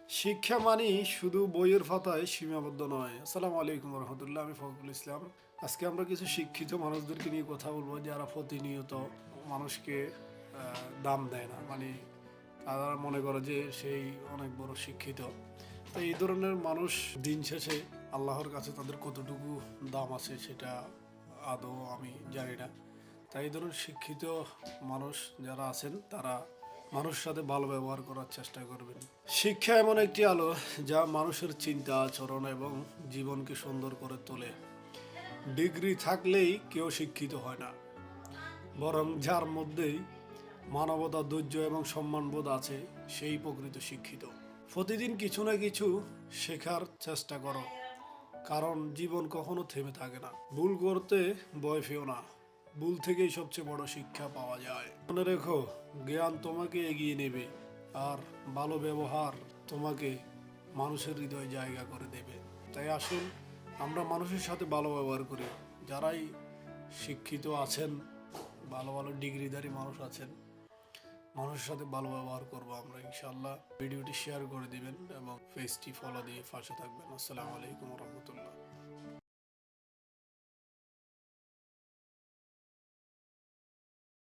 শিক্ষা মানি শুধু বইয়ের পাতায় সীমাবদ্ধ নয়। আসসালামু আলাইকুম রহমতুল্লাহ, আমি ফখরুল ইসলাম। আজকে আমরা কিছু শিক্ষিত মানুষদেরকে নিয়ে কথা বলবো যারা প্রতিনিয়ত মানুষকে দাম দেয় না, মানে তারা মনে করে যে সেই অনেক বড় শিক্ষিত। তো এই ধরনের মানুষ দিন শেষে আল্লাহর কাছে তাদের কতটুকু দাম আছে সেটা আদৌ আমি জানি না। তাই এই ধরনের শিক্ষিত মানুষ যারা আছেন তারা মানুষের সাথে ভালো ব্যবহার করার চেষ্টা করবেন। শিক্ষা এমন একটি আলো যা মানুষের চিন্তা, আচরণ এবং জীবনকে সুন্দর করে তোলে। ডিগ্রি থাকলেই কেউ শিক্ষিত হয় না, বরং যার মধ্যেই মানবতা, ধৈর্য এবং সম্মানবোধ আছে সেই প্রকৃত শিক্ষিত। প্রতিদিন কিছু না কিছু শেখার চেষ্টা করো, কারণ জীবন কখনো থেমে থাকে না। ভুল করতে ভয় পেও না, ভুল থেকেই সবচেয়ে বড় শিক্ষা পাওয়া যায়। মনে রেখো, জ্ঞান তোমাকে এগিয়ে নেবে, আর ভালো ব্যবহার তোমাকে মানুষের হৃদয়ে জায়গা করে দেবে। তাই আসুন আমরা মানুষের সাথে ভালো ব্যবহার করি। যারাই শিক্ষিত আছেন, ভালো ভালো ডিগ্রিধারী মানুষ আছেন, মানুষের সাথে ভালো ব্যবহার করবো আমরা ইনশাল্লাহ। ভিডিওটি শেয়ার করে দিবেন এবং পেজটি ফলো দিয়ে পাশে থাকবেন। আসসালামু আলাইকুম রহমতুল্লাহ।